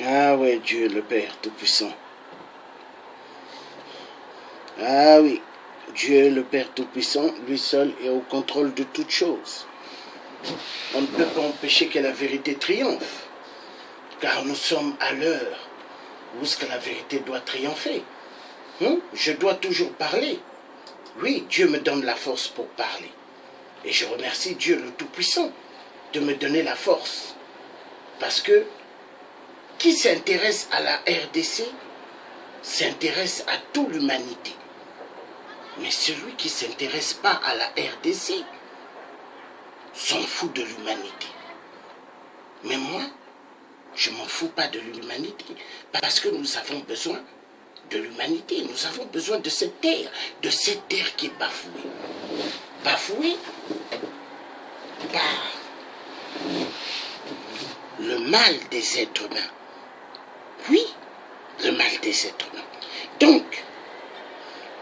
Ah ouais, Dieu le Père Tout-Puissant. Ah oui, Dieu le Père Tout-Puissant, lui seul est au contrôle de toutes choses. On ne peut pas empêcher que la vérité triomphe, car nous sommes à l'heure où est-ce que la vérité doit triompher. Je dois toujours parler. Oui, Dieu me donne la force pour parler. Et je remercie Dieu le Tout-Puissant de me donner la force. Parce que qui s'intéresse à la RDC s'intéresse à toute l'humanité. Mais celui qui ne s'intéresse pas à la RDC s'en fout de l'humanité. Mais moi, je ne m'en fous pas de l'humanité. Parce que nous avons besoin de l'humanité. Nous avons besoin de cette terre qui est bafouée. Bafouée par le mal des êtres humains. Oui, le mal des êtres humains. Donc,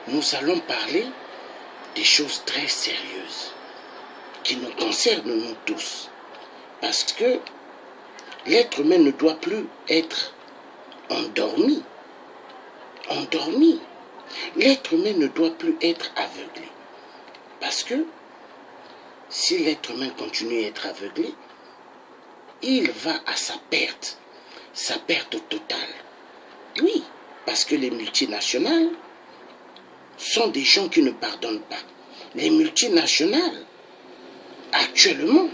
nous allons parler des choses très sérieuses qui nous concernent nous tous. Parce que l'être humain ne doit plus être endormi. Endormi. L'être humain ne doit plus être aveuglé. Parce que si l'être humain continue à être aveuglé, il va à sa perte totale. Oui, parce que les multinationales sont des gens qui ne pardonnent pas. Les multinationales, actuellement,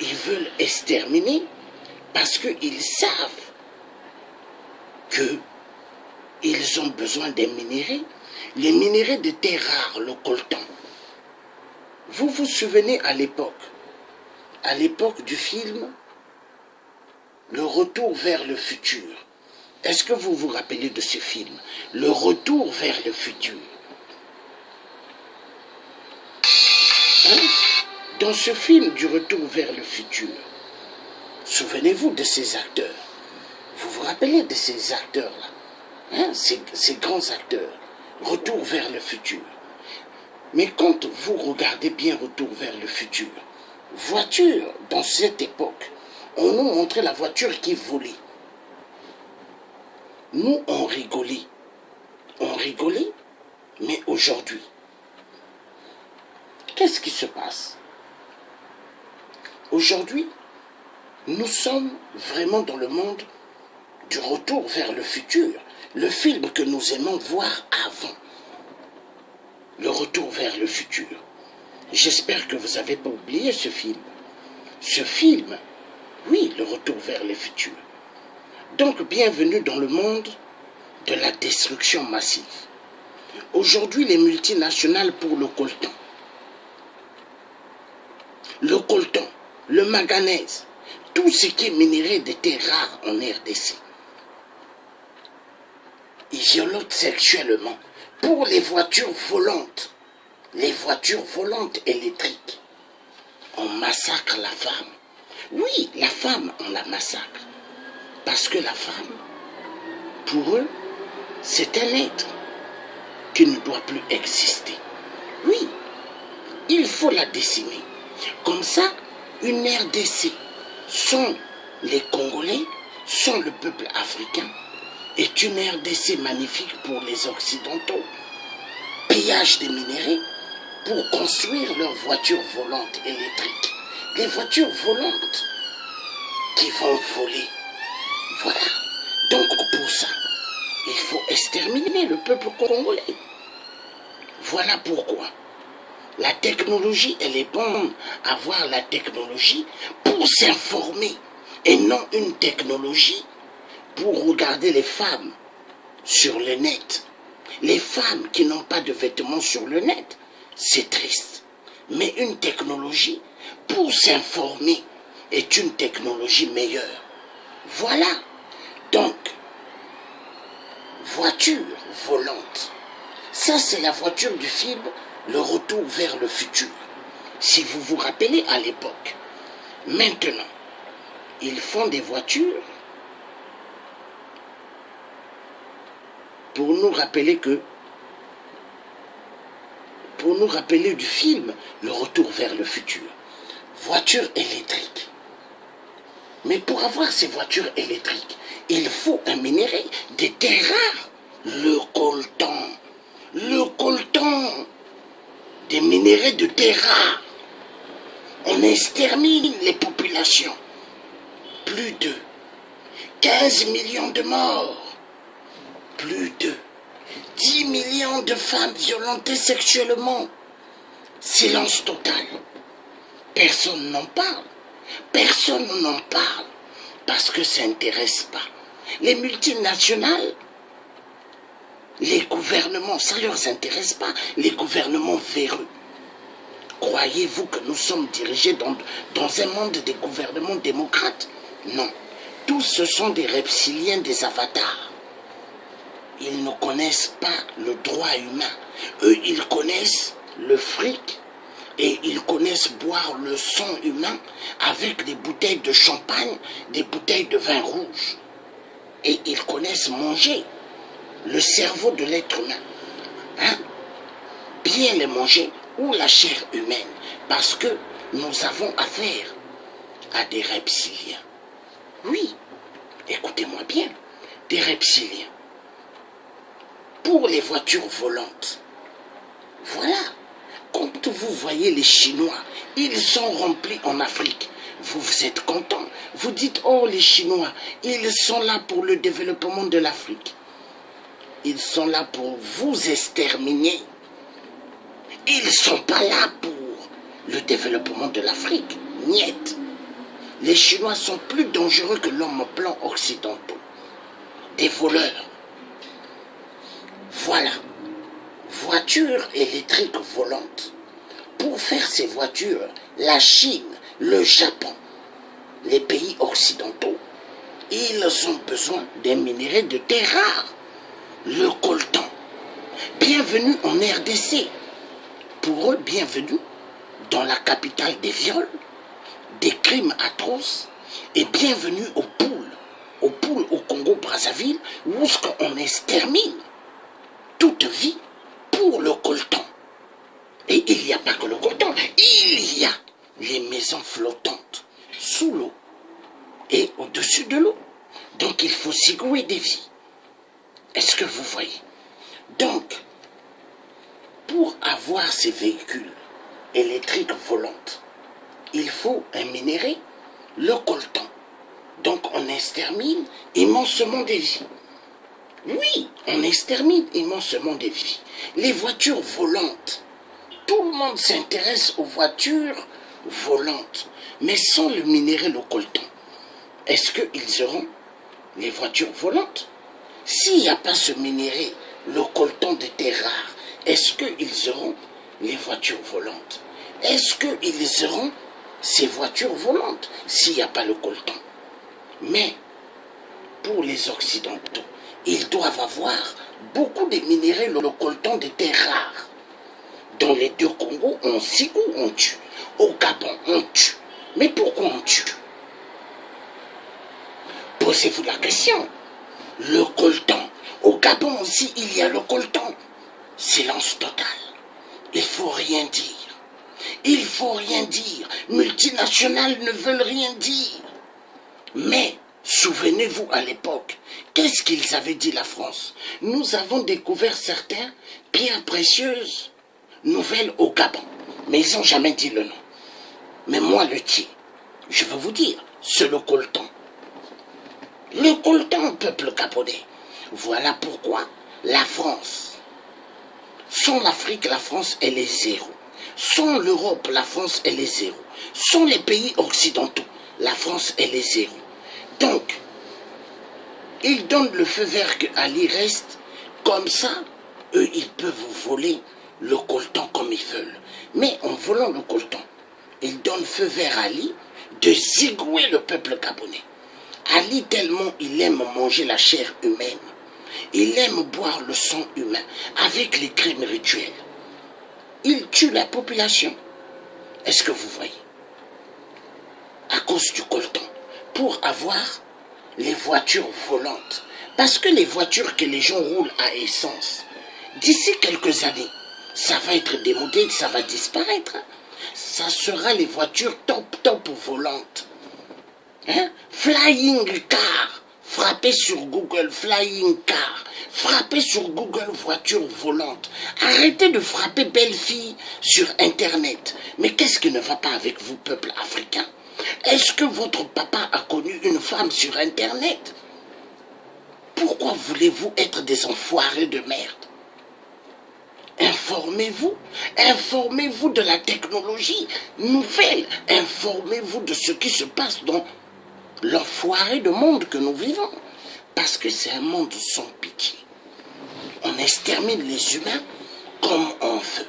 ils veulent exterminer parce qu'ils savent qu'ils ont besoin des minéraux, les minéraux de terres rares, le coltan. Vous vous souvenez à l'époque du film Le Retour vers le futur. Est-ce que vous vous rappelez de ce film, Le Retour vers le futur? Dans ce film du Retour vers le futur, souvenez-vous de ces acteurs. Vous vous rappelez de ces acteurs-là, ces grands acteurs, Retour vers le futur. Mais quand vous regardez bien Retour vers le futur, voiture, dans cette époque, on nous montrait la voiture qui volait. Nous, on rigolait. Mais aujourd'hui, qu'est-ce qui se passe? Aujourd'hui, nous sommes vraiment dans le monde du Retour vers le futur, le film que nous aimons voir avant. Le Retour vers le futur. J'espère que vous n'avez pas oublié ce film. Ce film, oui, Le Retour vers le futur. Donc, bienvenue dans le monde de la destruction massive. Aujourd'hui, les multinationales pour le coltan, le manganèse, tout ce qui est minéré de terres rares en RDC. Ils violentent sexuellement pour les voitures volantes électriques. On massacre la femme. Oui, la femme, on la massacre. Parce que la femme, pour eux, c'est un être qui ne doit plus exister. Oui, il faut la décimer. Comme ça, une RDC, sans les Congolais, sans le peuple africain, est une RDC magnifique pour les Occidentaux. Pillage des minéraux pour construire leurs voitures volantes électriques. Les voitures volantes qui vont voler. Voilà. Donc pour ça, il faut exterminer le peuple congolais. Voilà pourquoi. La technologie, elle est bonne. Avoir la technologie pour s'informer. Et non une technologie pour regarder les femmes sur le net. Les femmes qui n'ont pas de vêtements sur le net, c'est triste. Mais une technologie pour s'informer est une technologie meilleure. Voilà. Donc, voiture volante. Ça, c'est la voiture du film Le Retour vers le futur. Si vous vous rappelez à l'époque. Maintenant, ils font des voitures pour nous rappeler du film Le Retour vers le futur. Voiture électrique. Mais pour avoir ces voitures électriques, Il faut un minerai de terres rares. Le coltan. Le coltan. Des minéraux de terres rares. On extermine les populations. Plus de 15 millions de morts. Plus de 10 millions de femmes violentées sexuellement. Silence total. Personne n'en parle. Personne n'en parle. Parce que ça n'intéresse pas. Les multinationales, les gouvernements, ça ne leur intéresse pas. Les gouvernements véreux. Croyez-vous que nous sommes dirigés dans un monde des gouvernements démocrates? Non. Tous ce sont des reptiliens, des avatars. Ils ne connaissent pas le droit humain. Eux, ils connaissent le fric et ils connaissent boire le sang humain avec des bouteilles de champagne, des bouteilles de vin rouge. Et ils connaissent manger le cerveau de l'être humain. Hein? Bien le manger ou la chair humaine. Parce que nous avons affaire à des reptiliens. Oui, écoutez-moi bien, des reptiliens. Pour les voitures volantes, voilà, quand vous voyez les Chinois, ils sont remplis en Afrique. Vous êtes content, vous dites, oh les Chinois, ils sont là pour le développement de l'Afrique. Ils sont là pour vous exterminer. Ils ne sont pas là pour le développement de l'Afrique. Niet. Les Chinois sont plus dangereux que l'homme blanc occidentaux. Des voleurs. Voilà. Voitures électriques volantes. Pour faire ces voitures, la Chine, le Japon, les pays occidentaux, ils ont besoin des minéraux de terres rares. Le coltan. Bienvenue en RDC. Pour eux, bienvenue dans la capitale des viols, des crimes atroces, et bienvenue aux poules au Congo-Brazzaville, où on extermine toute vie pour le coltan. Et il n'y a pas que le coltan, il y a les maisons flottantes sous l'eau et au-dessus de l'eau. Donc il faut secouer des vies. Est-ce que vous voyez? Donc, pour avoir ces véhicules électriques volantes, il faut un minerai, le coltan. Donc on extermine immensément des vies. Oui, on extermine immensément des vies. Les voitures volantes, tout le monde s'intéresse aux voitures volantes, mais sans le minerai, le coltan. Est-ce qu'ils auront les voitures volantes? S'il n'y a pas ce minerai, le coltan de terres rares, est-ce qu'ils auront les voitures volantes? Est-ce qu'ils auront ces voitures volantes s'il n'y a pas le coltan? Mais pour les Occidentaux, ils doivent avoir beaucoup de minéraux, le coltan de terres rares. Dans les deux Congos, on secoue, on tue. Au Gabon, on tue. Mais pourquoi on tue? Posez-vous la question. Le coltan. Au Gabon aussi, il y a le coltan. Silence total. Il ne faut rien dire. Il ne faut rien dire. Multinationales ne veulent rien dire. Mais, souvenez-vous à l'époque, qu'est-ce qu'ils avaient dit la France? Nous avons découvert certaines pierres précieuses nouvelles au Gabon. Mais ils n'ont jamais dit le nom. Mais moi, le tien, je veux vous dire, c'est le coltan. Le coltan, peuple gabonais. Voilà pourquoi la France, sans l'Afrique, la France, elle est zéro. Sans l'Europe, la France, elle est zéro. Sans les pays occidentaux, la France, elle est zéro. Donc, ils donnent le feu vert qu'Ali reste. Comme ça, eux, ils peuvent vous voler le coltan comme ils veulent. Mais en volant le coltan, ils donnent feu vert à Ali de zigouer le peuple gabonais. Ali, tellement il aime manger la chair humaine, il aime boire le sang humain avec les crimes rituels. Il tue la population. Est-ce que vous voyez? À cause du coltan. Pour avoir les voitures volantes. Parce que les voitures que les gens roulent à essence, d'ici quelques années, ça va être démodé, ça va disparaître. Ça sera les voitures top volantes. Hein? Flying car. frappez sur Google Flying Car, frappez sur Google voiture volante. Arrêtez de frapper belle fille sur Internet. Mais qu'est-ce qui ne va pas avec vous, peuple africain? Est-ce que votre papa a connu une femme sur Internet? Pourquoi voulez-vous être des enfoirés de merde? Informez-vous, informez-vous de la technologie nouvelle, informez-vous de ce qui se passe dans l'enfoiré de monde que nous vivons. Parce que c'est un monde sans pitié. On extermine les humains comme on veut.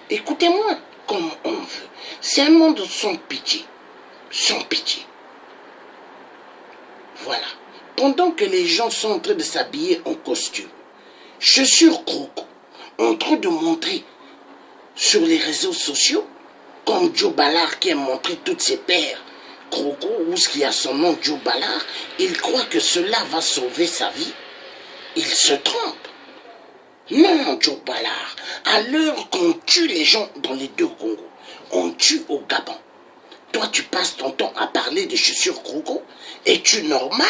Écoutez-moi, comme on veut. C'est un monde sans pitié. Sans pitié. Voilà. Pendant que les gens sont en train de s'habiller en costume, chaussures croco, en train de montrer sur les réseaux sociaux, comme Joe Ballard qui a montré toutes ses paires croco, ou ce qui a son nom Joe Ballard, il croit que cela va sauver sa vie. Il se trompe. Non, Joe Ballard, à l'heure qu'on tue les gens dans les deux Congos, on tue au Gabon. Toi, tu passes ton temps à parler des chaussures croco. Es-tu normal?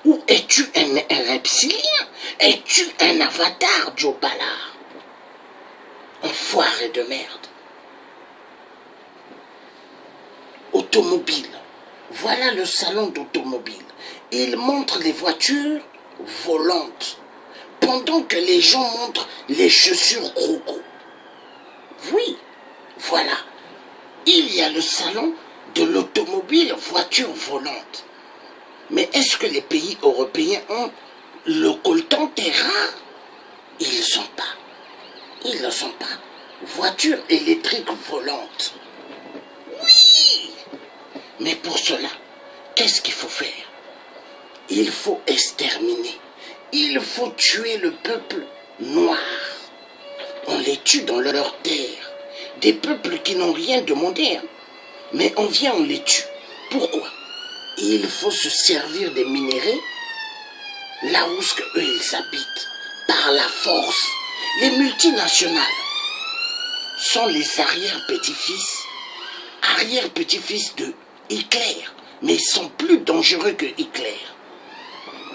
Ou es-tu un reptilien? Es-tu un avatar, Joe Ballard? Enfoiré de merde. Automobile. Voilà le salon d'automobile. Il montre les voitures volantes. Pendant que les gens montrent les chaussures croco. Oui, voilà. Il y a le salon de l'automobile voiture volante. Mais est-ce que les pays européens ont le coltan terrain? Ils n'ont pas. Ils ne sont pas. Voiture électrique volante. Oui! Mais pour cela, qu'est-ce qu'il faut faire? Il faut exterminer. Il faut tuer le peuple noir. On les tue dans leur terre. Des peuples qui n'ont rien demandé. Hein. Mais on vient, on les tue. Pourquoi? Il faut se servir des minéraux là où eux ils habitent. Par la force. Les multinationales sont les arrière-petits-fils de Hitler. Mais ils sont plus dangereux que Hitler.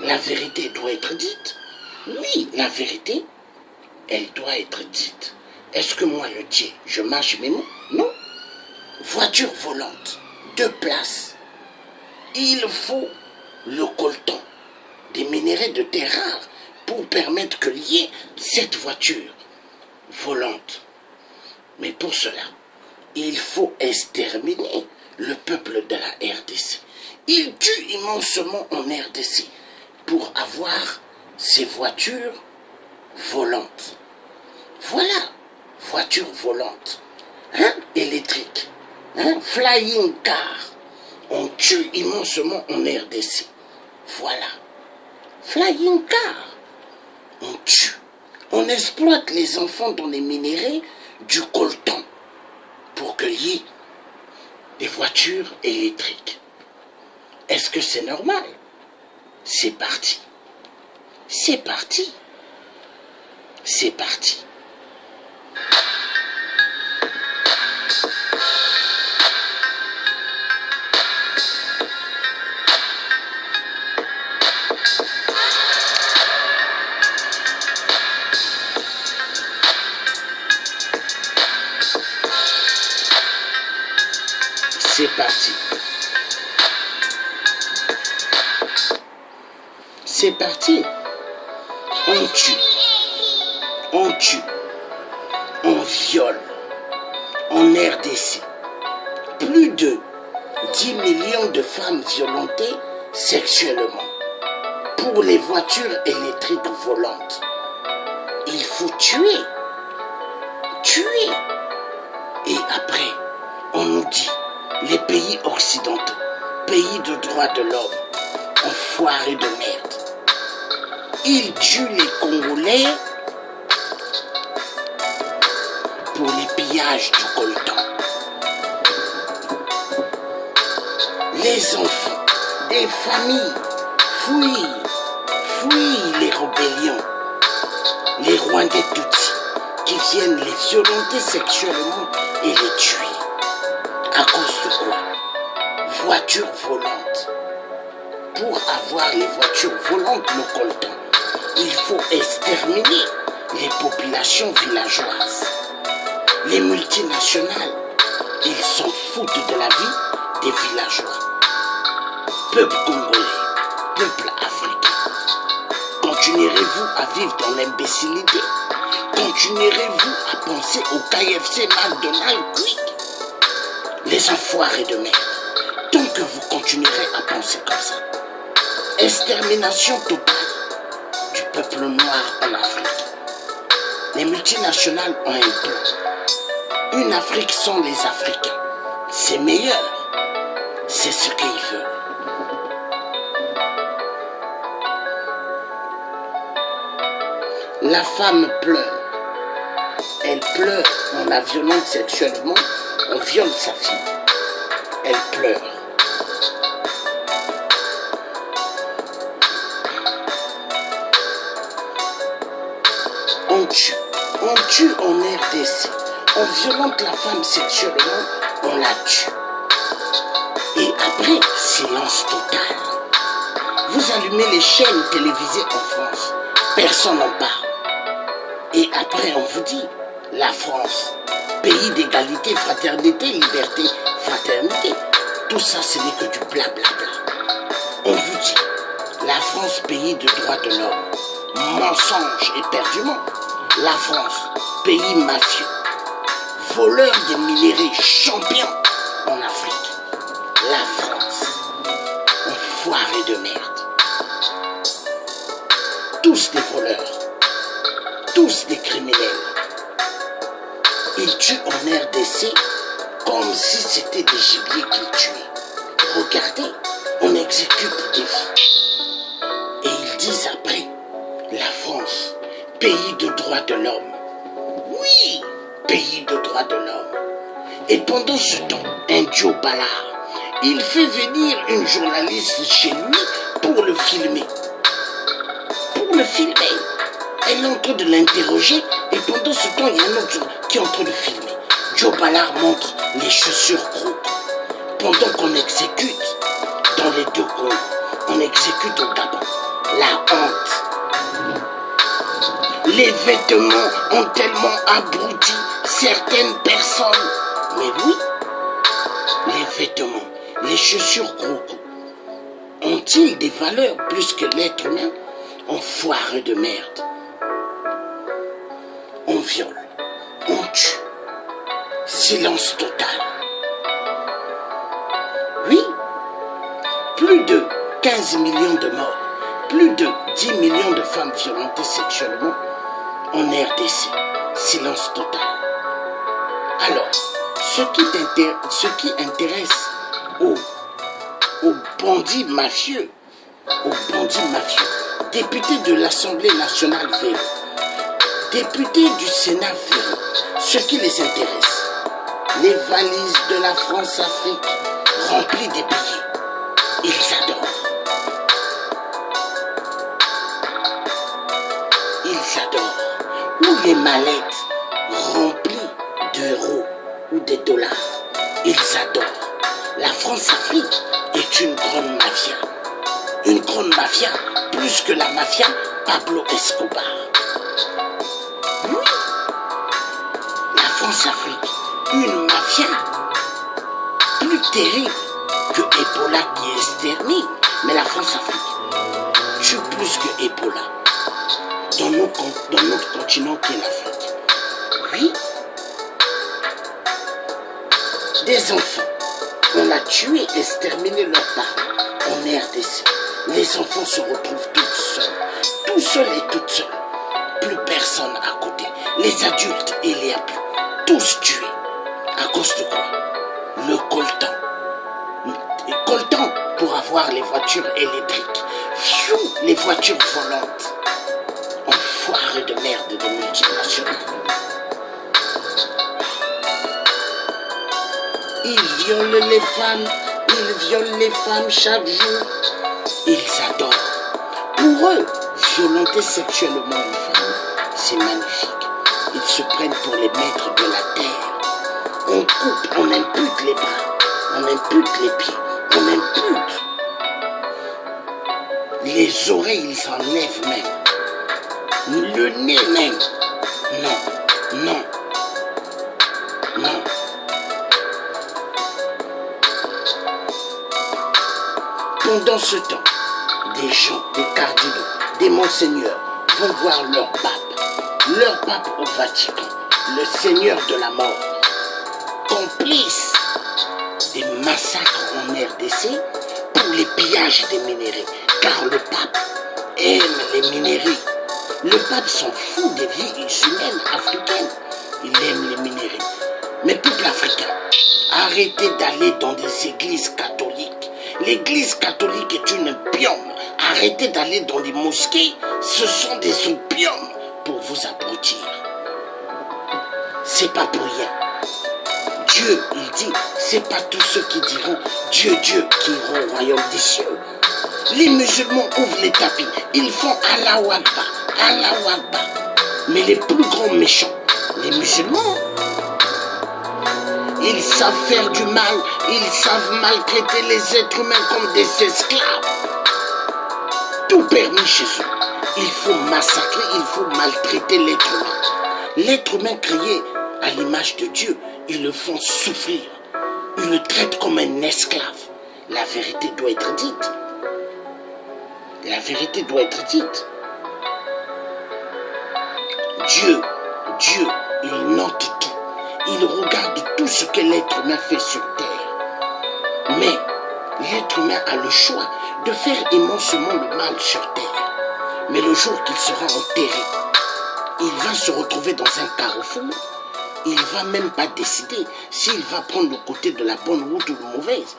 La vérité doit être dite. Oui, la vérité, elle doit être dite. Est-ce que moi, le Dieu, je mâche mes mots? Non. Voiture volante, 2 places. Il faut le coltan, des minerais de terre rare, pour permettre qu'il y ait cette voiture volante. Mais pour cela, il faut exterminer le peuple de la RDC. Il tue immensement en RDC pour avoir ces voitures volantes. Voilà, voitures volantes, hein, électriques, hein, flying car. On tue immensement en RDC. Voilà, flying car. On tue. On exploite les enfants dans les minéraux du coltan pour qu'il y ait des voitures électriques. Est-ce que c'est normal? C'est parti. C'est parti. C'est parti. C'est parti. C'est parti. On tue. On tue. On viole. En RDC. Plus de 10 millions de femmes violentées sexuellement. Pour les voitures électriques volantes. Il faut tuer. Tuer. Et après, on nous dit, les pays occidentaux, pays de droits de l'homme, enfoirés de merde. Ils tuent les Congolais pour les pillages du coltan. Les enfants, des familles, fuient les rébellions. Les Rwandais Tutsis qui viennent les violenter sexuellement et les tuer. À cause de quoi? Voiture volante. pour avoir les voitures volantes, le coltan, il faut exterminer les populations villageoises. Les multinationales, ils s'en foutent de la vie des villageois. Peuple congolais, peuple africain, continuerez-vous à vivre dans l'imbécilité? Continuerez-vous à penser au KFC, McDonald's, Quick? Les enfoirés de merde, tant que vous continuerez à penser comme ça. Extermination totale du peuple noir en Afrique. Les multinationales ont un plan. Une Afrique sans les Africains, c'est meilleur. C'est ce qu'ils veulent. La femme pleure. Elle pleure en la violant sexuellement. On viole sa fille. Elle pleure. On tue en RDC. On violente la femme sexuellement, on la tue. Et après, silence total. Vous allumez les chaînes télévisées en France, personne n'en parle. Et après, on vous dit, la France, pays d'égalité, fraternité, liberté, fraternité. Tout ça, ce n'est que du blablabla. On vous dit, la France, pays de droits de l'homme, mensonge éperdument. La France, pays mafieux, voleur de minéraux, champion en Afrique. La France, enfoiré de merde. Tous des voleurs, tous des criminels. Ils tuent en RDC comme si c'était des gibiers qu'ils tuaient. Regardez, on exécute des vies. Et ils disent après, la France, pays de droits de l'homme. Oui, pays de droits de l'homme. Et pendant ce temps, un Joe Ballard, il fait venir une journaliste chez lui pour le filmer. Pour le filmer. Elle est en train de l'interroger et pendant ce temps, il y a un autre qui est en train de filmer. Joe Ballard montre les chaussures crocs. Pendant qu'on exécute dans les deux Congos, on exécute au Gabon. La honte. Les vêtements ont tellement abruti certaines personnes. Mais oui, les vêtements, les chaussures crocs, ont-ils des valeurs plus que l'être humain? Enfoiré de merde. On viole, on tue. Silence total. Oui, plus de 15 millions de morts, plus de 10 millions de femmes violentées sexuellement en RDC. Silence total. Alors, ce qui intéresse aux bandits mafieux, députés de l'Assemblée nationale Véro, députés du Sénat Véro, ce qui les intéresse, les valises de la France-Afrique remplies des billets, ils adorent. Ils adorent. Ou les mallettes remplies d'euros ou de dollars, ils adorent. La France-Afrique est une grande mafia. Une grande mafia, plus que la mafia Pablo Escobar. Oui, la France-Afrique, une mafia plus terrible que Ebola qui extermine. Mais la France-Afrique tue plus que Ebola dans notre continent qui est l'Afrique. Oui, des enfants, on a tué, exterminé leurs parents en RDC. Les enfants se retrouvent tout seuls et toutes seules. Plus personne à côté. Les adultes, il n'y a plus. Tous tués. À cause de quoi? Le coltan. Coltan pour avoir les voitures électriques. Pfiou, les voitures volantes. Enfoirés de merde de multinationales. Ils violent les femmes chaque jour. Ils adorent. Pour eux, violenter sexuellement une femme, c'est magnifique. Ils se prennent pour les maîtres de la terre. On coupe, on impute les bras, on impute les pieds, on impute Les oreilles, ils s'enlèvent même. Le nez même. Non, non, non. Pendant ce temps, des gens, des cardinaux, des monseigneurs vont voir leur pape au Vatican, le seigneur de la mort, complice des massacres en RDC pour les pillages des minerais, car le pape aime les minerais. Le pape s'en fout des vies humaines africaines, il aime les minerais. Mais peuple africain, arrêtez d'aller dans des églises catholiques. L'église catholique est une opium. Arrêtez d'aller dans des mosquées, ce sont des opiums pour vous abrutir. C'est pas pour rien. Dieu, il dit, c'est pas tous ceux qui diront Dieu, Dieu qui iront au royaume des cieux. Les musulmans ouvrent les tapis, ils font Allahu Akbar, Allahu Akbar. Mais les plus grands méchants, les musulmans, ils savent faire du mal, ils savent maltraiter les êtres humains comme des esclaves. Tout permis chez eux. Il faut massacrer, il faut maltraiter l'être humain. L'être humain créé à l'image de Dieu, ils le font souffrir. Ils le traitent comme un esclave. La vérité doit être dite. La vérité doit être dite. Dieu, il note tout. Il regarde tout ce que l'être humain fait sur terre. Mais l'être humain a le choix de faire immensément le mal sur terre. Mais le jour qu'il sera enterré, il va se retrouver dans un carrefour. Il ne va même pas décider s'il va prendre le côté de la bonne route ou de mauvaise.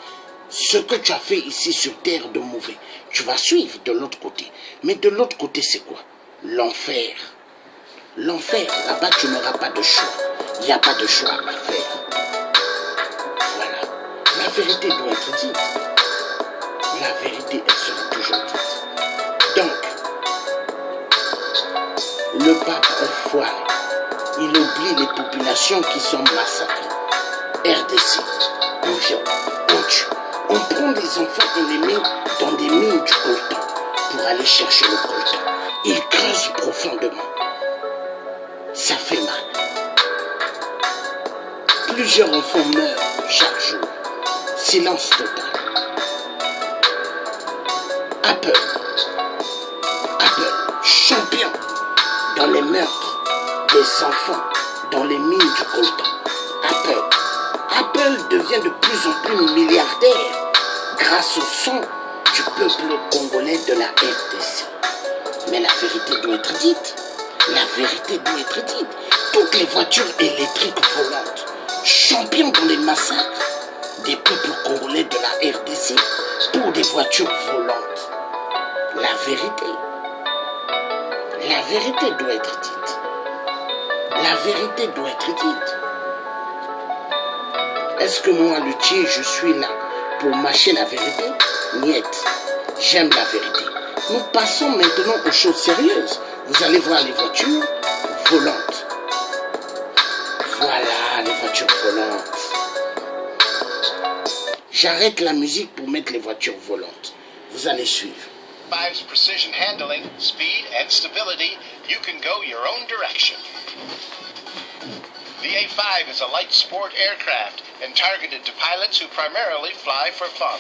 Ce que tu as fait ici sur terre de mauvais, tu vas suivre de l'autre côté. Mais de l'autre côté, c'est quoi? L'enfer. L'enfer, là-bas, tu n'auras pas de choix. Il n'y a pas de choix à faire. Voilà. La vérité doit être dite. La vérité, elle sera toujours dite. Donc, le pape enfoiré, il oublie les populations qui sont massacrées. RDC, on viole, on tue. On prend des enfants, on les met dans des mines du coltan pour aller chercher le coltan. Ils creusent profondément. Ça fait mal. Plusieurs enfants meurent chaque jour. Silence total. Apple, champion dans les meurtres des enfants dans les mines du coltan. Apple devient de plus en plus milliardaire grâce au sang du peuple congolais de la RDC. Mais la vérité doit être dite. La vérité doit être dite. Toutes les voitures électriques volantes, champions dans les massacres des peuples congolais de la RDC pour des voitures volantes. La vérité doit être dite. La vérité doit être dite. Est-ce que moi, le Thier, je suis là pour mâcher la vérité? Niet. J'aime la vérité. Nous passons maintenant aux choses sérieuses. Vous allez voir les voitures volantes. Voilà les voitures volantes. J'arrête la musique pour mettre les voitures volantes. Vous allez suivre. A5's precision handling, speed, and stability, you can go your own direction. The A5 is a light sport aircraft and targeted to pilots who primarily fly for fun.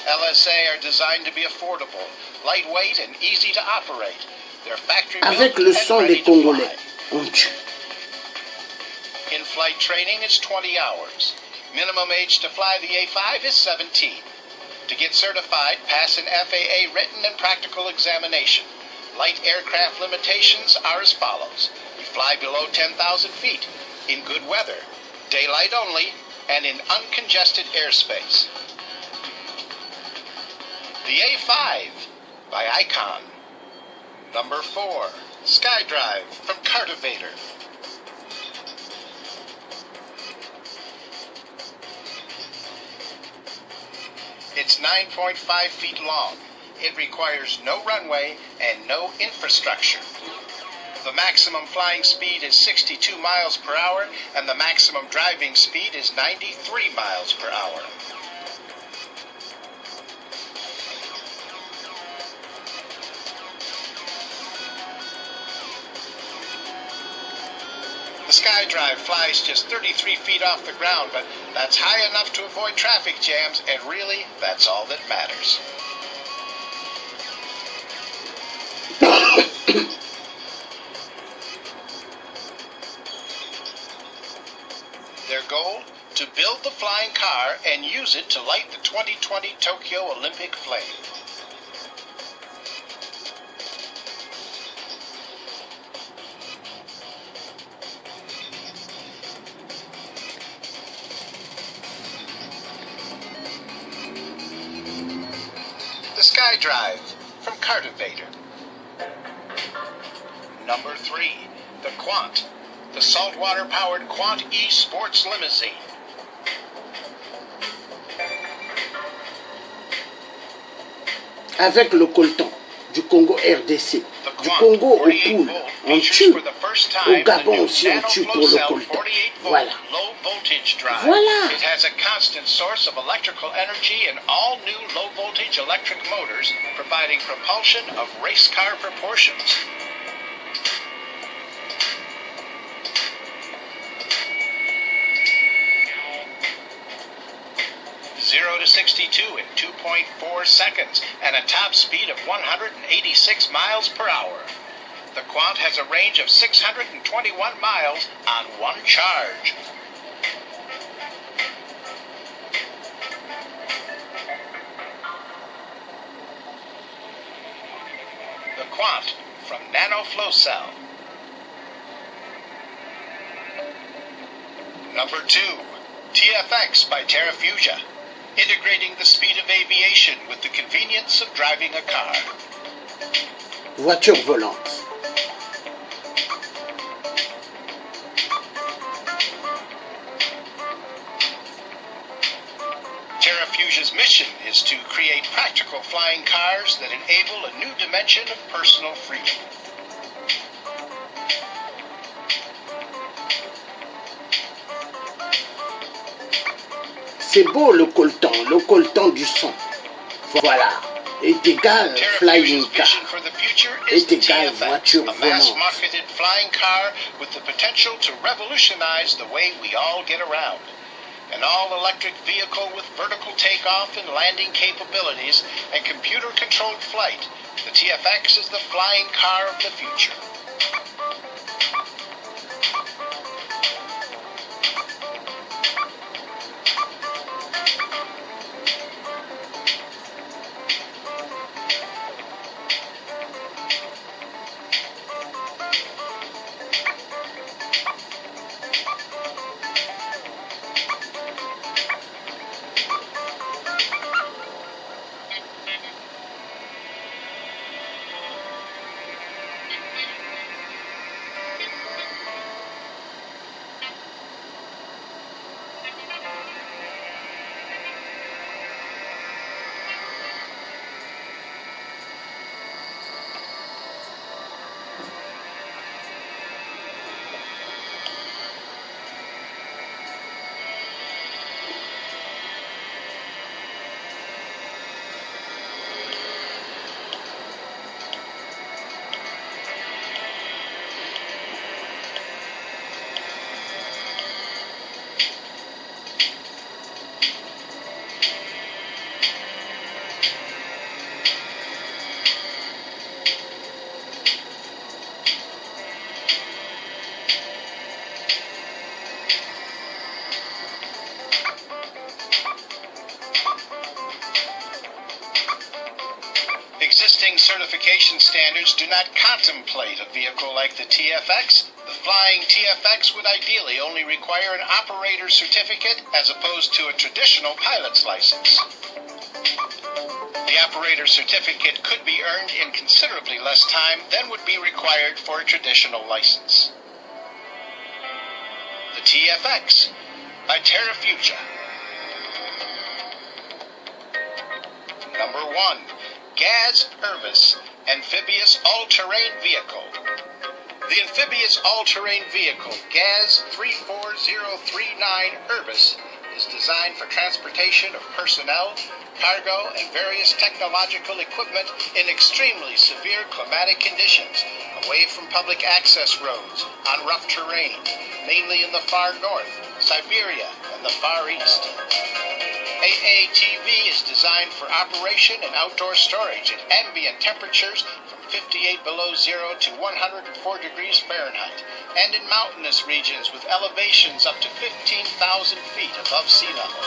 LSA are designed to be affordable, lightweight, and easy to operate. They're factory built Avec le and son ready des to Congolais, fly. on tue. In-flight training is 20 hours. Minimum age to fly the A5 is 17. To get certified, pass an FAA written and practical examination. Light aircraft limitations are as follows. You fly below 10,000 feet, in good weather, daylight only, and in uncongested airspace. The A5 by Icon. Number 4, SkyDrive from Cartivator. It's 9.5 feet long. It requires no runway and no infrastructure. The maximum flying speed is 62 miles per hour, and the maximum driving speed is 93 miles per hour. SkyDrive flies just 33 feet off the ground, but that's high enough to avoid traffic jams, and really, that's all that matters. Their goal? To build the flying car and use it to light the 2020 Tokyo Olympic flame. The SkyDrive from Cartivator. Number 3, the Quant, the saltwater-powered Quant E Sports Limousine. Avec le coltan du Congo RDC, du Congo au Poule, on tue. Au Gabon aussi, on tue pour le coltan. Voilà. Voilà. It has a constant source of electrical energy and all new low-voltage electric motors, providing propulsion of race car proportions. To 62 in 2.4 seconds and a top speed of 186 miles per hour. The Quant has a range of 621 miles on one charge. The Quant from NanoFlowCell. Number 2, TFX by TerraFugia. Integrating the speed of aviation with the convenience of driving a car. Voiture volante. TerraFugia's mission is to create practical flying cars that enable a new dimension of personal freedom. C'est beau le coltan du son. Voilà. Est égal flying car. Est égal voiture volante. A mass-marketed flying car with the potential to revolutionize the way we all get around. An all-electric vehicle with vertical takeoff and landing capabilities and computer-controlled flight. The TFX is the flying car of the future. Existing certification standards do not contemplate a vehicle like the TFX. The flying TFX would ideally only require an operator's certificate as opposed to a traditional pilot's license. The operator's certificate could be earned in considerably less time than would be required for a traditional license. The TFX by TerraFugia. Number 1. Gaz Urbis, Amphibious All-Terrain Vehicle. The amphibious all-terrain vehicle Gaz 34039 Urbis is designed for transportation of personnel, cargo, and various technological equipment in extremely severe climatic conditions, away from public access roads, on rough terrain, mainly in the far north, Siberia, and the Far East. AATV is designed for operation and outdoor storage at ambient temperatures from 58 below zero to 104 degrees Fahrenheit, and in mountainous regions with elevations up to 15,000 feet above sea level.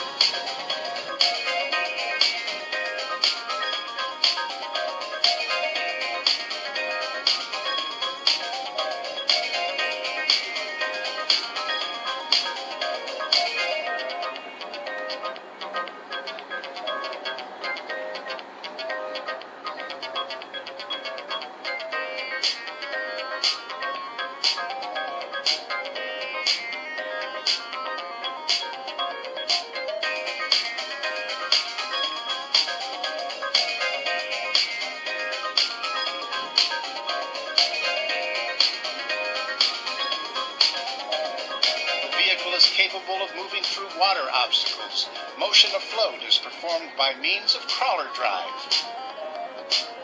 Capable of moving through water obstacles. Motion afloat is performed by means of crawler drive.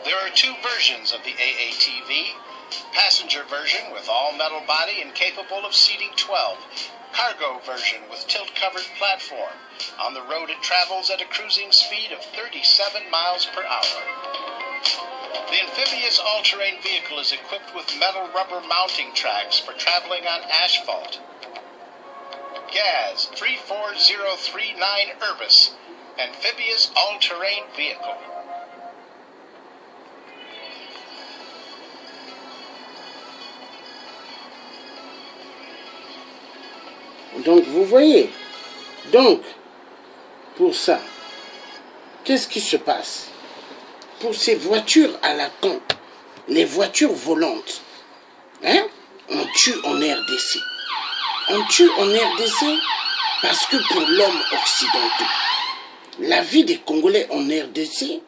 There are two versions of the AATV. Passenger version with all-metal body and capable of seating 12. Cargo version with tilt-covered platform. On the road it travels at a cruising speed of 37 miles per hour. The amphibious all-terrain vehicle is equipped with metal rubber mounting tracks for traveling on asphalt. GAZ 34039 Urbis, amphibious all-terrain vehicle. Donc vous voyez, donc pour ça, qu'est-ce qui se passe? Pour ces voitures à la con, les voitures volantes, hein, on tue en RDC. On tue en RDC parce que pour l'homme occidental, la vie des Congolais en RDC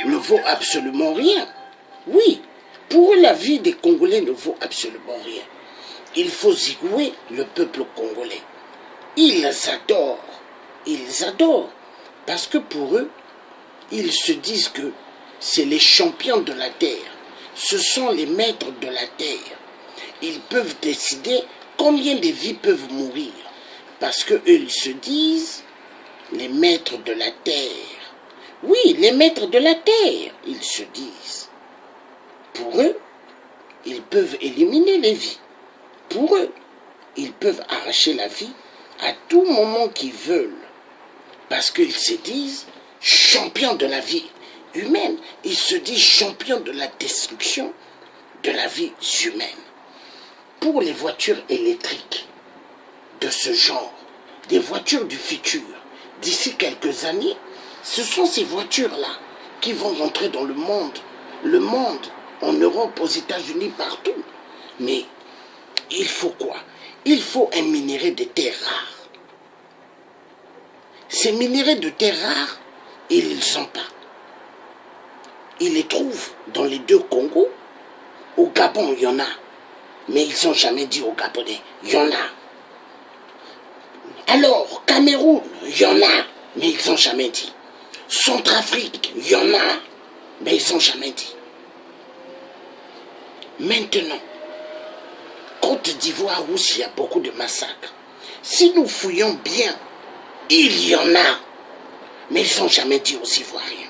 ne vaut absolument rien. Oui, pour eux, la vie des Congolais ne vaut absolument rien. Il faut zigouer le peuple congolais. Ils adorent, parce que pour eux, ils se disent que c'est les champions de la terre, ce sont les maîtres de la terre. Ils peuvent décider combien de vies peuvent mourir, parce qu'eux, ils se disent les maîtres de la terre. Oui, les maîtres de la terre, ils se disent. Pour eux, ils peuvent éliminer les vies. Pour eux, ils peuvent arracher la vie à tout moment qu'ils veulent, parce qu'ils se disent champions de la vie humaine. Ils se disent champions de la destruction de la vie humaine. Pour les voitures électriques de ce genre, des voitures du futur, d'ici quelques années, ce sont ces voitures-là qui vont rentrer dans le monde, en Europe, aux États-Unis, partout. Mais il faut quoi? Il faut un minerai de terres rares. Ces minéraux de terres rares, ils ne sont pas. Ils les trouvent dans les deux Congos. Au Gabon, il y en a. Mais ils n'ont jamais dit aux Gabonais, il y en a. Alors, Cameroun, il y en a, mais ils n'ont jamais dit. Centrafrique, il y en a, mais ils n'ont jamais dit. Maintenant, Côte d'Ivoire, où il y a beaucoup de massacres, si nous fouillons bien, il y en a, mais ils n'ont jamais dit aux Ivoiriens.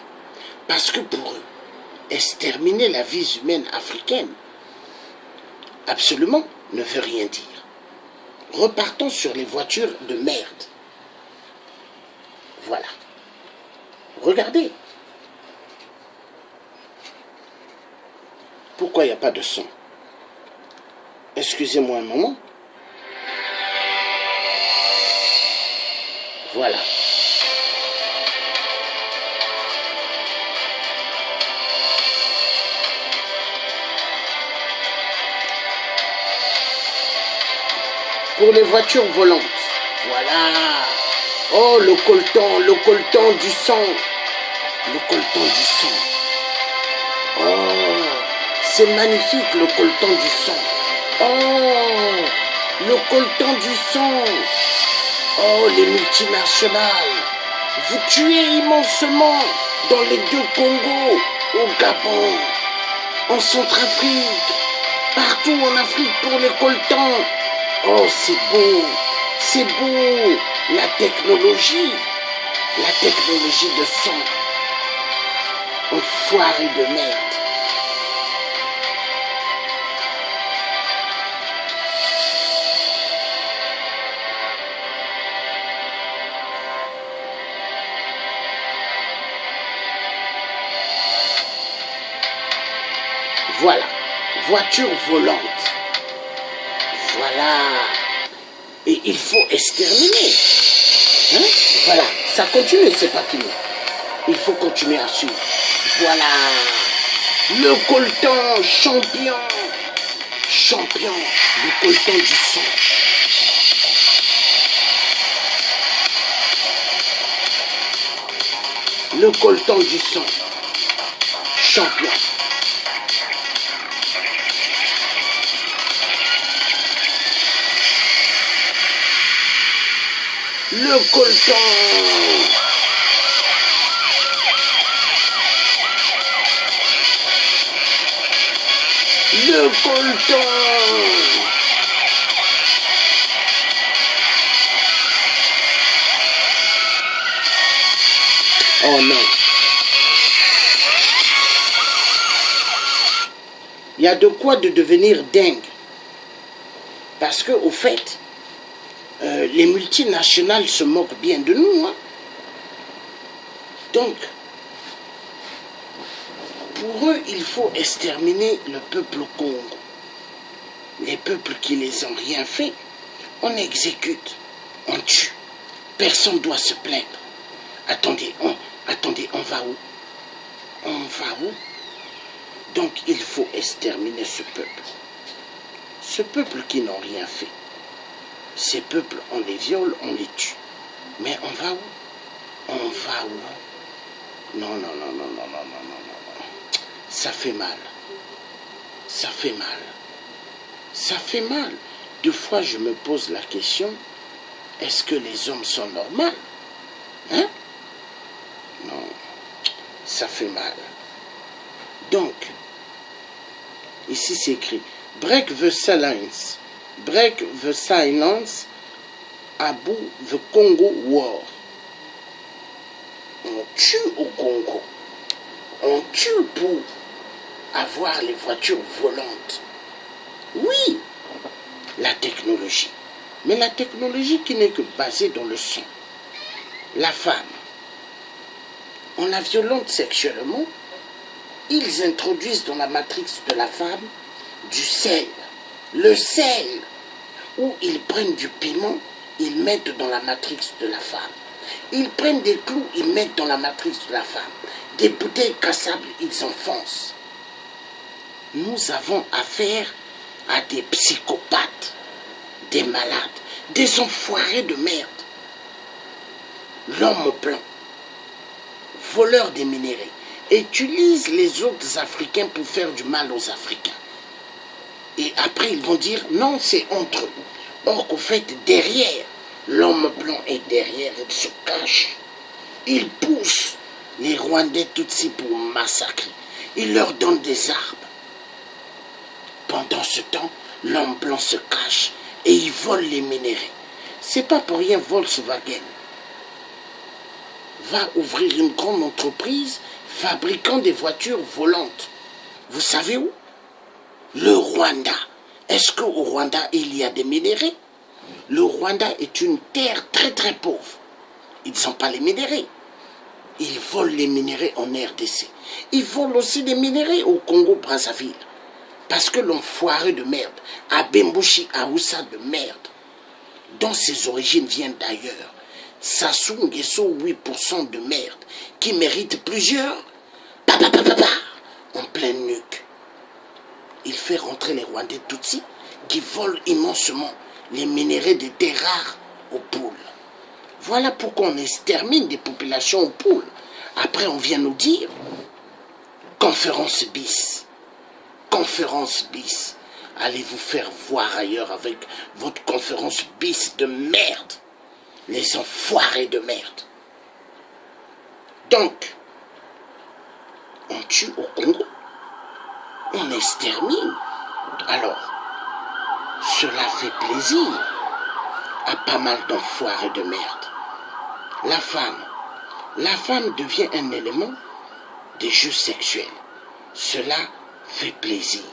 Parce que pour eux, exterminer la vie humaine africaine, absolument, ne veut rien dire. Repartons sur les voitures de merde. Voilà. Regardez. Pourquoi il n'y a pas de son? Excusez-moi un moment. Voilà. Pour les voitures volantes. Voilà. Oh, le coltan du sang. Le coltan du sang. Oh, c'est magnifique le coltan du sang. Oh, le coltan du sang. Oh, les multinationales, vous tuez immensement dans les deux Congos, au Gabon, en Centrafrique, partout en Afrique pour les coltans. Oh, c'est beau, la technologie de sang, enfoiré de merde. Voilà, voiture volante. Voilà. Et il faut exterminer. Hein? Voilà, ça continue, c'est pas fini. Il faut continuer à suivre. Voilà. Le coltan champion. Champion. Le coltan du sang. Le coltan du sang. Champion. Le coltan. Le coltan. Oh non. Il y a de quoi de devenir dingue. Parce que, au fait, les multinationales se moquent bien de nous. Hein. Donc, pour eux, il faut exterminer le peuple Congo. Les peuples qui les ont rien fait, on exécute, on tue. Personne ne doit se plaindre. Attendez, on va où? On va où? Donc, il faut exterminer ce peuple. Ce peuple qui n'ont rien fait. Ces peuples, on les viole, on les tue. Mais on va où? On va où? Non, non, non, non, non, non, non, non, non. Ça fait mal. Ça fait mal. Ça fait mal. Deux fois, je me pose la question, est-ce que les hommes sont normaux? Hein? Non. Ça fait mal. Donc, ici c'est écrit, break the silence. Break the silence, Abu the Congo war. On tue au Congo. On tue pour avoir les voitures volantes. Oui, la technologie. Mais la technologie qui n'est que basée dans le sang. La femme, on la violente sexuellement, ils introduisent dans la matrice de la femme du sel. Le sel, où ils prennent du piment, ils mettent dans la matrice de la femme. Ils prennent des clous, ils mettent dans la matrice de la femme. Des bouteilles cassables, ils enfoncent. Nous avons affaire à des psychopathes, des malades, des enfoirés de merde. L'homme blanc, voleur des minéraux, utilise les autres Africains pour faire du mal aux Africains. Et après, ils vont dire, non, c'est entre eux. Or qu'au fait, derrière, l'homme blanc est derrière, il se cache. Il pousse les Rwandais Tutsis pour massacrer. Il leur donne des armes. Pendant ce temps, l'homme blanc se cache et il vole les minéraux. C'est pas pour rien Volkswagen va ouvrir une grande entreprise fabriquant des voitures volantes. Vous savez où? Le Rwanda. Est-ce qu'au Rwanda, il y a des minéraux? Le Rwanda est une terre très très pauvre. Ils n'ont pas les minéraux. Ils volent les minéraux en RDC. Ils volent aussi des minéraux au Congo-Brazzaville. Parce que l'enfoiré de merde, Abembushi Aoussa de merde, dont ses origines viennent d'ailleurs, Sassou Nguesso 8% de merde, qui mérite plusieurs, en pleine nuque. Il fait rentrer les Rwandais Tutsis qui volent immensement les minéraux des terres rares aux poules. Voilà pourquoi on extermine des populations aux poules. Après, on vient nous dire conférence bis. Conférence bis. Allez vous faire voir ailleurs avec votre conférence bis de merde. Les enfoirés de merde. Donc, on tue au Congo. On extermine. Alors, cela fait plaisir à pas mal d'enfoirés de merde. La femme devient un élément des jeux sexuels. Cela fait plaisir.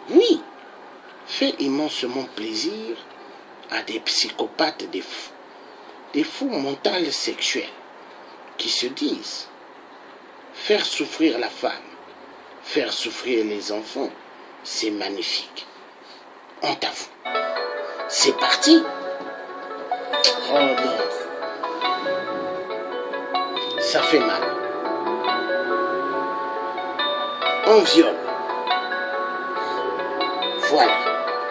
Oui, fait immensement plaisir à des psychopathes, des fous mentaux sexuels qui se disent faire souffrir la femme, faire souffrir les enfants, c'est magnifique. Honte à vous. C'est parti. Oh non. Ça fait mal. On viole. Voilà.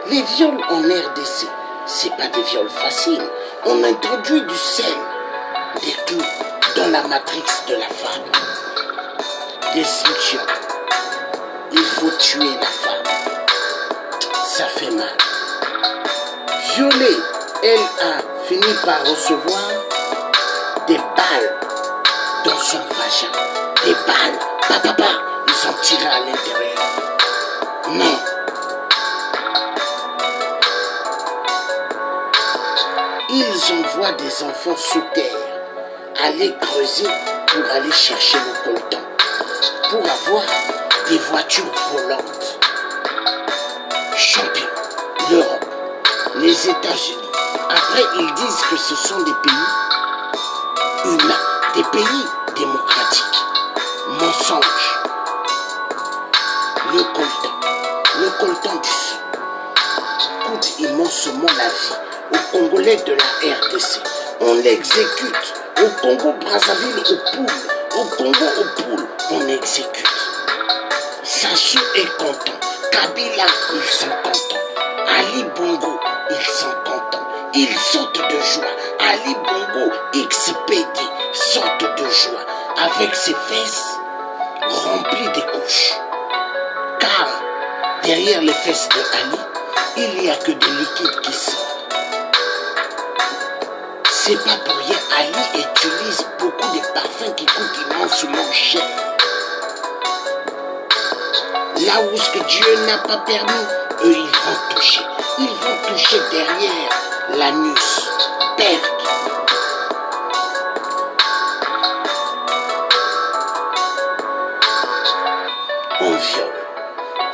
Les viols en RDC, c'est pas des viols faciles. On introduit du sel, des clous dans la matrix de la femme. Destruction. Il faut tuer la femme. Ça fait mal. Violée, elle a fini par recevoir des balles dans son vagin. Des balles. Papa, ils ont tiré à l'intérieur. Non. Ils envoient des enfants sous terre aller creuser pour aller chercher le coltan, pour avoir des voitures volantes. Champion, l'Europe, les États-Unis. Après, ils disent que ce sont des pays humains, des pays démocratiques. Mensonge. Le coltan du Sud coûte immensement la vie aux Congolais de la RDC. On l'exécute. Au Congo, Brazzaville, au Poul. Au Congo, au Poul, on exécute. Sassou est content. Kabila, ils sont contents. Ali Bongo, ils sont contents. Ils sautent de joie. Ali Bongo, XPD, saute de joie avec ses fesses remplies de couches. Car derrière les fesses de Ali, il n'y a que des liquides qui sortent. C'est pas pour rien, Ali utilise beaucoup de parfums qui coûtent immensement cher. Là où ce que Dieu n'a pas permis, eux ils vont toucher. Ils vont toucher derrière l'anus. Perte.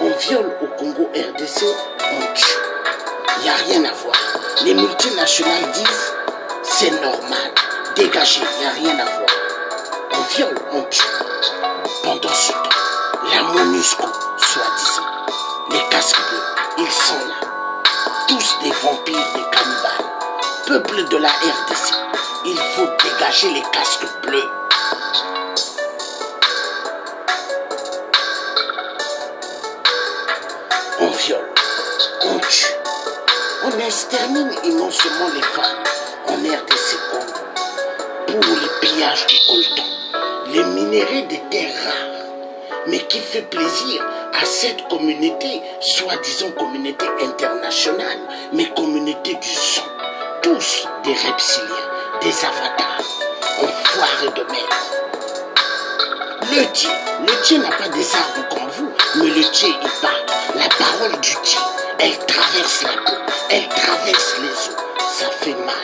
On viole au Congo RDC, on tue. Il n'y a rien à voir. Les multinationales disent c'est normal, dégagez, il n'y a rien à voir. On viole, on tue. Pendant ce temps, la MONUSCO, soi-disant, les casques bleus, ils sont là. Tous des vampires, des cannibales. Peuple de la RDC, il faut dégager les casques bleus. On viole, on tue. On extermine immensement les femmes en RDC Congo pour le pillage du coltan, les minéraux des terres rares, mais qui fait plaisir à cette communauté, soi-disant communauté internationale, mais communauté du sang, tous des reptiliens, des avatars, enfoirés de merde. Le Dieu n'a pas des arbres comme vous, mais le Dieu il parle. La parole du Dieu, elle traverse la peau, elle traverse les os, ça fait mal.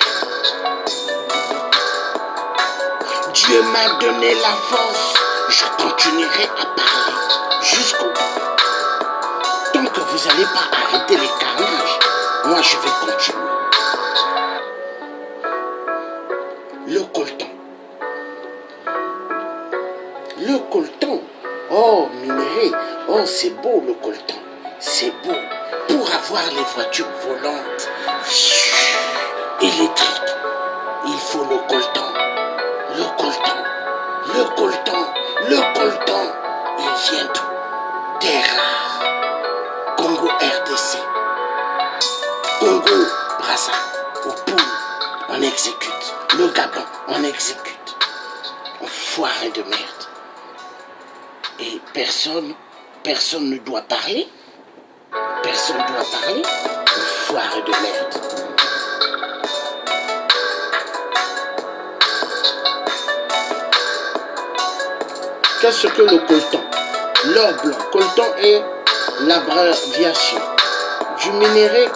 Dieu m'a donné la force, je continuerai à parler jusqu'au bout. Tant que vous n'allez pas arrêter les carnages, moi je vais continuer. Le coltan. Le coltan, oh minéré, oh c'est beau le coltan, c'est beau. Pour avoir les voitures volantes, électriques, il faut le coltan. Le coltan, le coltan, le coltan, il vient d'où? Terre rare. Congo RDC. Congo Brazza, au Poul, on exécute. Le Gabon, on exécute. Enfoiré de merde. Et personne ne doit parler. Personne ne doit parler. Enfoiré de merde. Qu'est-ce que le coltan? L'or blanc. Coltan est l'abréviation du minerai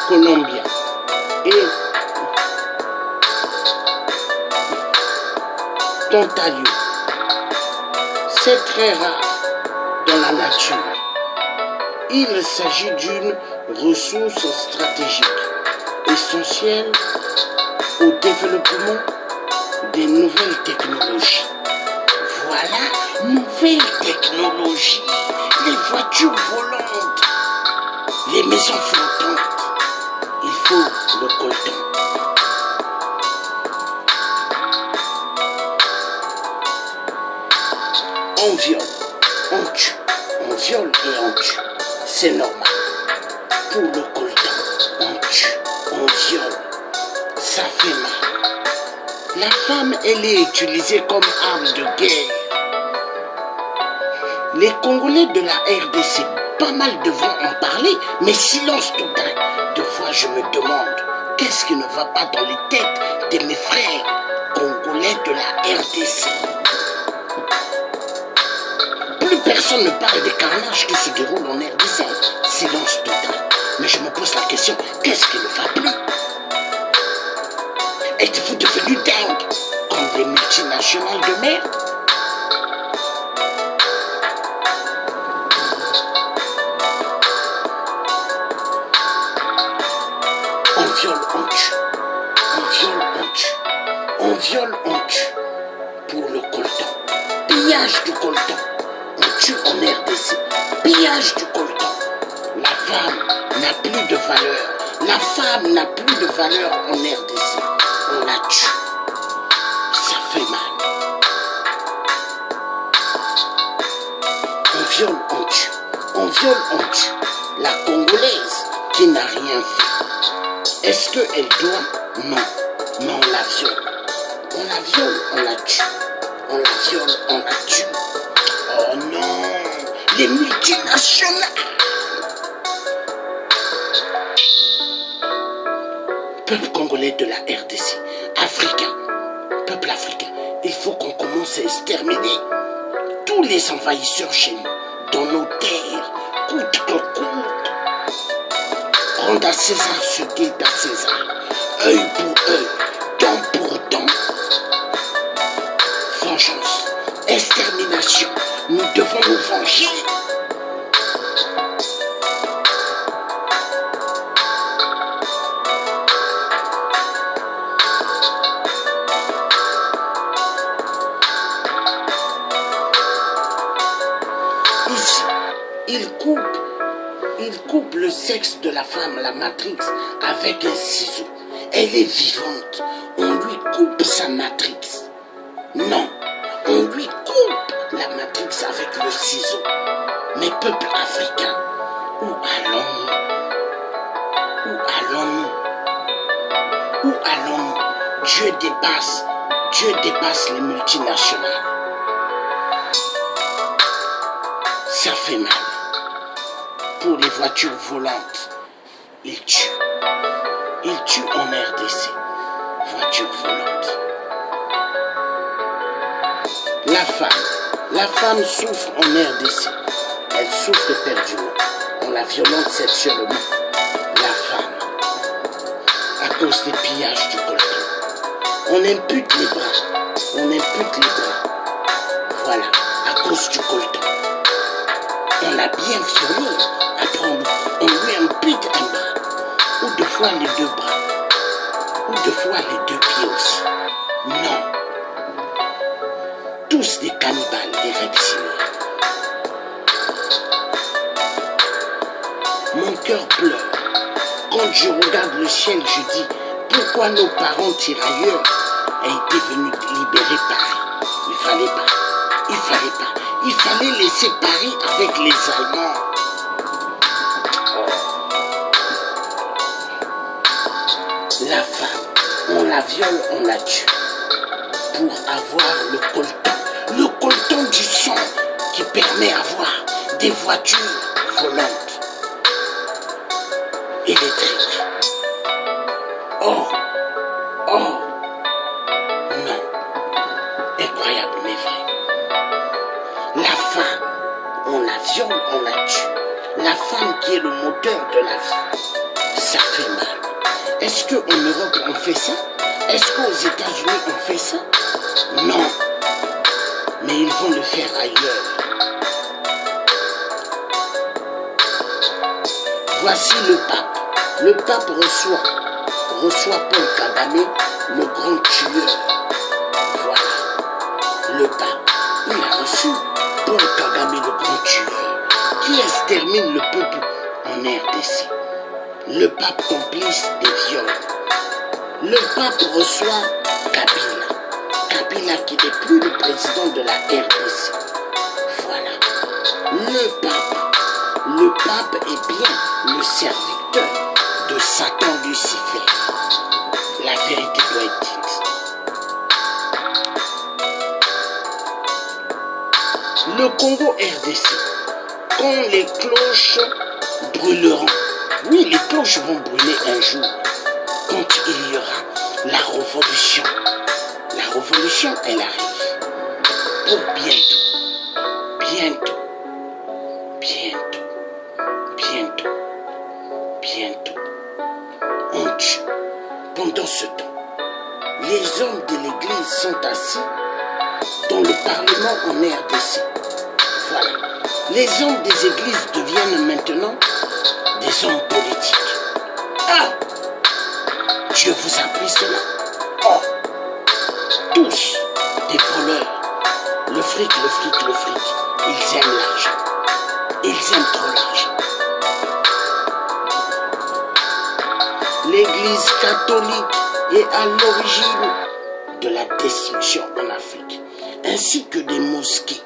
colombien. Et tantalum. C'est très rare dans la nature. Il s'agit d'une ressource stratégique essentielle au développement des nouvelles technologies. Voilà, nouvelles technologies, les voitures volantes, les maisons flottantes. Il faut le coltan. On viole, on tue, on viole et on tue. C'est normal. Pour le coltan, on tue, on viole. Ça fait mal. La femme, elle est utilisée comme arme de guerre. Les Congolais de la RDC, pas mal devront en parler, mais silence total. Deux fois, je me demande, qu'est-ce qui ne va pas dans les têtes de mes frères Congolais de la RDC? Plus personne ne parle des carnages qui se déroulent en RDC. Silence total. Mais je me pose la question, qu'est-ce qui ne va plus? Êtes-vous devenus dingues comme les multinationales de merde? On viole, on tue. On viole, on tue. On viole, on tue. Pour le coltan. Pillage du coltan. On tue en RDC. Pillage du coltan. La femme n'a plus de valeur. La femme n'a plus de valeur en RDC. On la tue. Ça fait mal. On viole, on tue. On viole, on tue. La Congolaise qui n'a rien fait. Est-ce qu'elle doit? Non. Mais on la viole. On la viole, on la tue. On la viole, on la tue. Oh non. Les multinationales. Peuple congolais de la RDC, africain, peuple africain, il faut qu'on commence à exterminer tous les envahisseurs chez nous, dans nos terres, coûte que coûte. Rendre à César ce qui est à César, œil pour œil, dent pour dent. Vengeance, extermination, nous devons nous venger. Il coupe le sexe de la femme, la matrix, avec un ciseau. Elle est vivante. On lui coupe sa matrix. Non, on lui coupe la matrix avec le ciseau. Mais peuple africain, où allons-nous? Où allons-nous? Où allons-nous? Dieu dépasse les multinationales. Ça fait mal. Pour les voitures volantes, il tue. Il tue en RDC. Voiture volante. La femme souffre en RDC. Elle souffre éperdument. On la violente sexuellement. La femme. À cause des pillages du coltan. On impute les bras. On impute les bras. Voilà. À cause du coltan. On l'a bien violé. Après, on lui impute un bras. Ou deux fois les deux bras. Ou deux fois les deux pieds aussi. Non. Tous des cannibales, des reptiles. Mon cœur pleure. Quand je regarde le ciel, je dis pourquoi nos parents tirailleurs ont été venus libérer Paris. Il fallait pas. Il fallait pas. Il fallait laisser Paris avec les Allemands. La femme, on la viole, on la tue. Pour avoir le coltan. Le coltan du sang qui permet d'avoir des voitures volantes. Électriques. Oh, oh, non. Incroyable mais vrai. viole, on la tue. La femme qui est le moteur de la vie, ça fait mal. Est-ce qu'en Europe on fait ça? Est-ce qu'aux États-Unis on fait ça? Non. Mais ils vont le faire ailleurs. Voici le pape. Le pape reçoit Paul Kagame, le grand tueur. Voilà. Le pape, il a reçu Paul Kagame, le grand tueur, qui extermine le peuple en RDC. Le pape complice des viols. Le pape reçoit Kabila. Kabila qui n'est plus le président de la RDC. Voilà. Le pape est bien le serviteur de Satan Lucifer. La vérité doit être dite. Le Congo RDC, quand les cloches brûleront, oui, les cloches vont brûler un jour, quand il y aura la révolution. La révolution, elle arrive. Pour bientôt, bientôt, bientôt, bientôt, bientôt. On tue. Pendant ce temps, les hommes de l'église sont assis dans le parlement en RDC. Voilà. Les hommes des églises deviennent maintenant des hommes politiques. Ah! Dieu vous a pris cela. Oh! Tous des voleurs. Le fric, le fric, le fric. Ils aiment l'argent. Ils aiment trop l'argent. L'Église catholique est à l'origine de la destruction en Afrique, ainsi que des mosquées.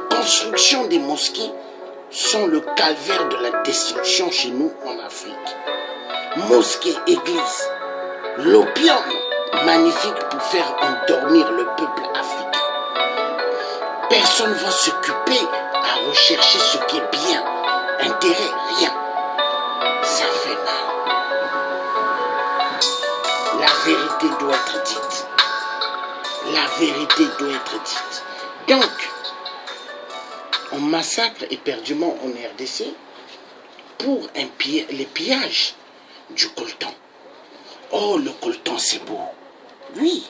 Construction des mosquées sont le calvaire de la destruction chez nous en Afrique. Mosquées, églises, l'opium magnifique pour faire endormir le peuple africain. Personne ne va s'occuper à rechercher ce qui est bien. Intérêt, rien. Ça fait mal. La vérité doit être dite. La vérité doit être dite. Donc, on massacre éperdument en RDC pour les pillages du coltan. Oh, le coltan, c'est beau. Oui,